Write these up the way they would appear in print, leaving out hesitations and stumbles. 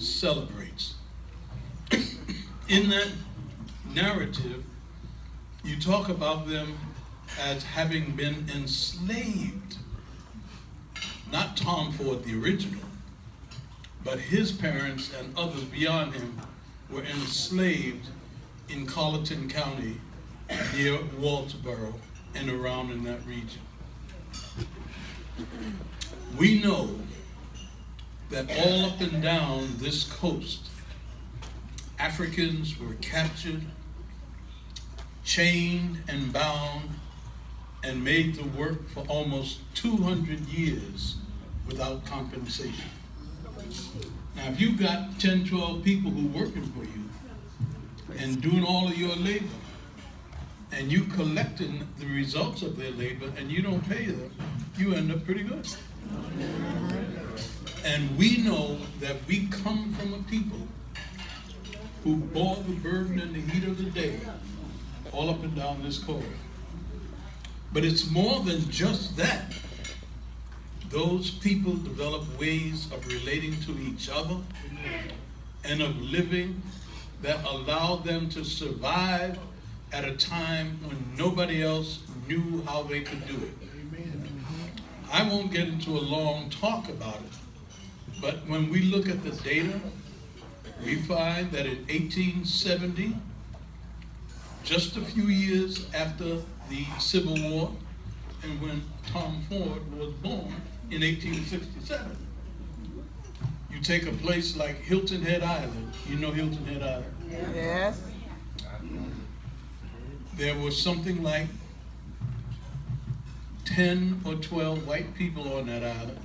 celebrates. In that narrative, you talk about them as having been enslaved. Not Tom Ford, the original, but his parents and others beyond him were enslaved in Colleton County, near Walterboro, and around in that region. We know that all up and down this coast, Africans were captured, chained and bound, and made to work for almost 200 years without compensation. Now, if you've got 10, 12 people who are working for you and doing all of your labor, and you collecting the results of their labor and you don't pay them, you end up pretty good. And we know that we come from a people who bore the burden and the heat of the day all up and down this corridor. But it's more than just that. Those people develop ways of relating to each other and of living that allowed them to survive at a time when nobody else knew how they could do it. I won't get into a long talk about it, but when we look at the data, we find that in 1870, just a few years after the Civil War, and when Tom Ford was born in 1867, you take a place like Hilton Head Island. You know Hilton Head Island? Yes. There was something like 10 or 12 white people on that island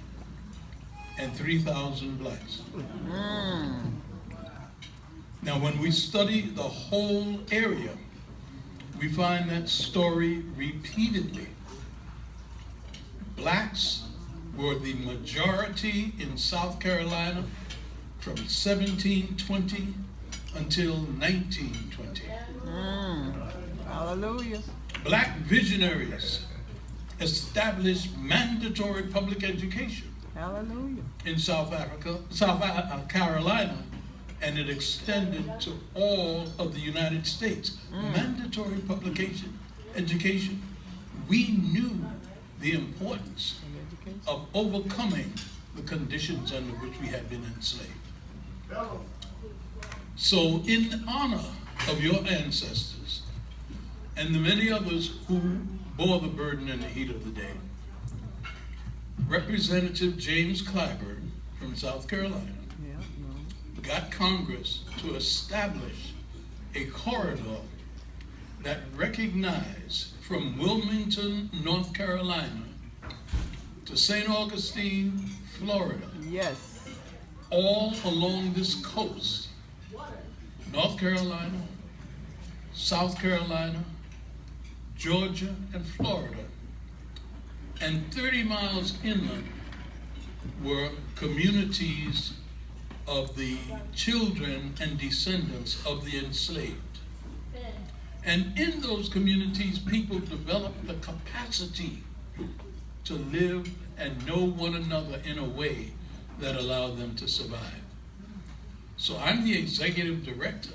and 3,000 blacks. Now, when we study the whole area, we find that story repeatedly. Blacks were the majority in South Carolina from 1720 until 1920. Hallelujah. Black visionaries established mandatory public education. Hallelujah. In South Carolina, and it extended to all of the United States. Mandatory education. We knew the importance of overcoming the conditions under which we had been enslaved. So in honor of your ancestors and the many others who bore the burden and the heat of the day, Representative James Clyburn from South Carolina got Congress to establish a corridor that recognized from Wilmington, North Carolina to St. Augustine, Florida. Yes. All along this coast, North Carolina, South Carolina, Georgia, and Florida, and 30 miles inland were communities of the children and descendants of the enslaved. And in those communities, people developed the capacity to live and know one another in a way that allowed them to survive. So I'm the executive director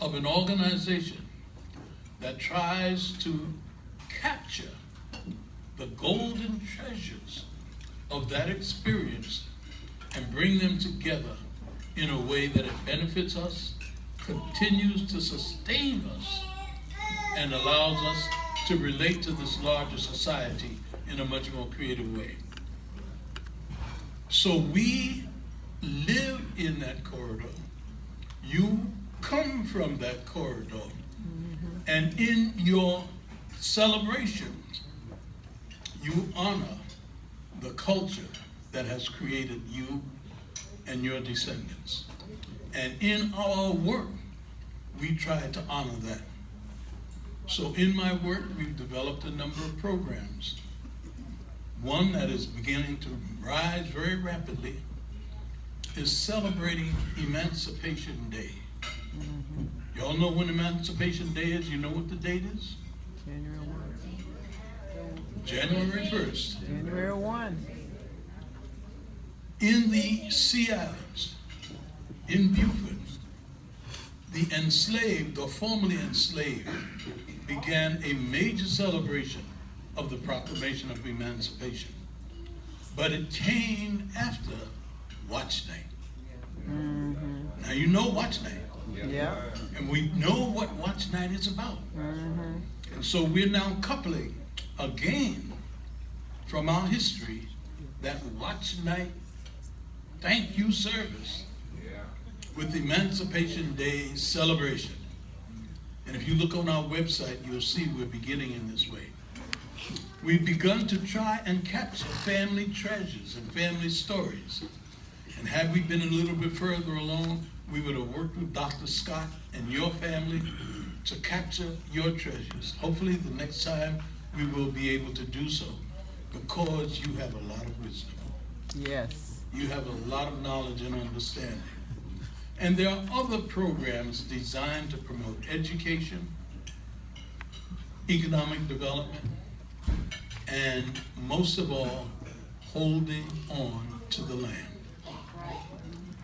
of an organization that tries to capture the golden treasures of that experience and bring them together in a way that it benefits us, continues to sustain us, and allows us to relate to this larger society in a much more creative way. So we live in that corridor. You come from that corridor. And in your celebrations, you honor the culture that has created you and your descendants. And in our work, we try to honor that. So in my work, we've developed a number of programs. One that is beginning to rise very rapidly is celebrating Emancipation Day. Y'all know when Emancipation Day is? You know what the date is? January 1st. January 1. In the Sea Islands, in Buford, the enslaved or formerly enslaved began a major celebration of the Proclamation of Emancipation. But it came after Watch Night. Now you know Watch Night. Yeah. And we know what Watch Night is about. And so we're now coupling again from our history that Watch Night thank you service with Emancipation Day celebration. And if you look on our website, you'll see we're beginning in this way. We've begun to try and capture family treasures and family stories. And had we been a little bit further along, we would have worked with Dr. Scott and your family to capture your treasures. Hopefully the next time we will be able to do so, because you have a lot of wisdom. Yes. You have a lot of knowledge and understanding. And there are other programs designed to promote education, economic development, and most of all, holding on to the land.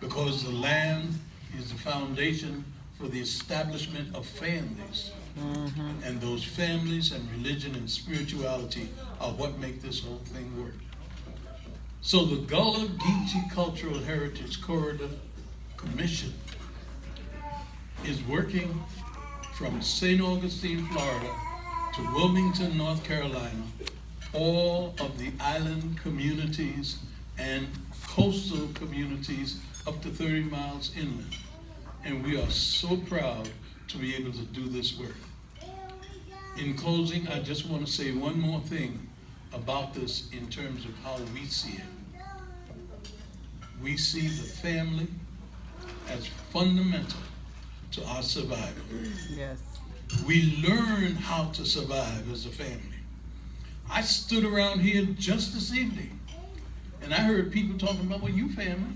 Because the land is the foundation for the establishment of families. And those families and religion and spirituality are what make this whole thing work. So the Gullah Geechee Cultural Heritage Corridor Commission is working from St. Augustine, Florida to Wilmington, North Carolina, all of the island communities and coastal communities up to 30 miles inland. And we are so proud to be able to do this work. In closing, I just want to say one more thing about this in terms of how we see it. We see the family as fundamental to our survival. Yes. We learn how to survive as a family. I stood around here just this evening and I heard people talking about, well, you family.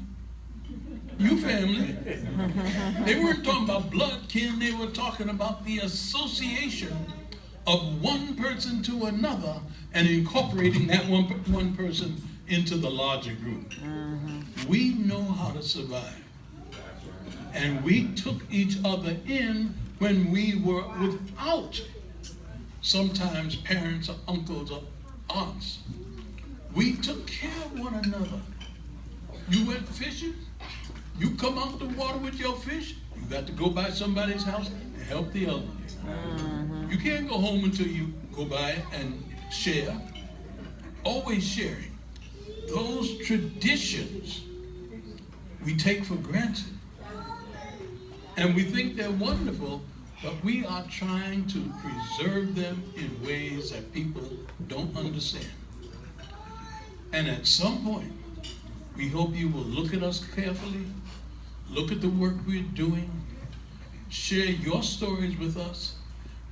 You family. They weren't talking about blood kin, they were talking about the association of one person to another and incorporating that one person into the larger group. We know how to survive. And we took each other in when we were without sometimes parents or uncles or aunts. We took care of one another. You went fishing, you come out the water with your fish, you got to go by somebody's house and help the elderly. You can't go home until you go by and share. Always sharing. Those traditions we take for granted. And we think they're wonderful, but we are trying to preserve them in ways that people don't understand. And at some point, we hope you will look at us carefully, look at the work we're doing, share your stories with us,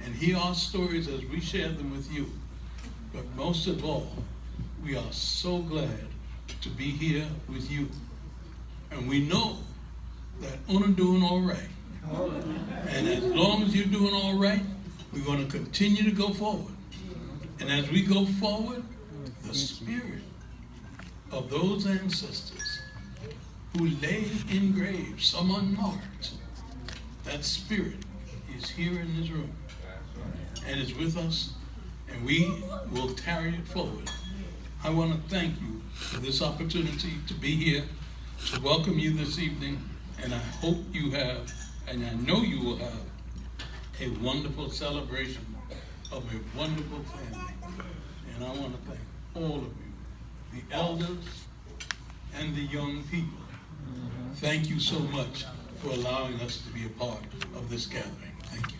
and hear our stories as we share them with you. But most of all, we are so glad to be here with you. And we know that Una doing all right. And as long as you're doing all right, we're going to continue to go forward. And as we go forward, the spirit of those ancestors who lay in graves, some unmarked, that spirit is here in this room and is with us, and we will carry it forward. I want to thank you for this opportunity to be here, to welcome you this evening, and I hope you have, and I know you will have, a wonderful celebration of a wonderful family. And I want to thank all of you, the elders and the young people. Thank you so much for allowing us to be a part of this gathering. Thank you.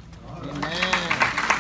Amen.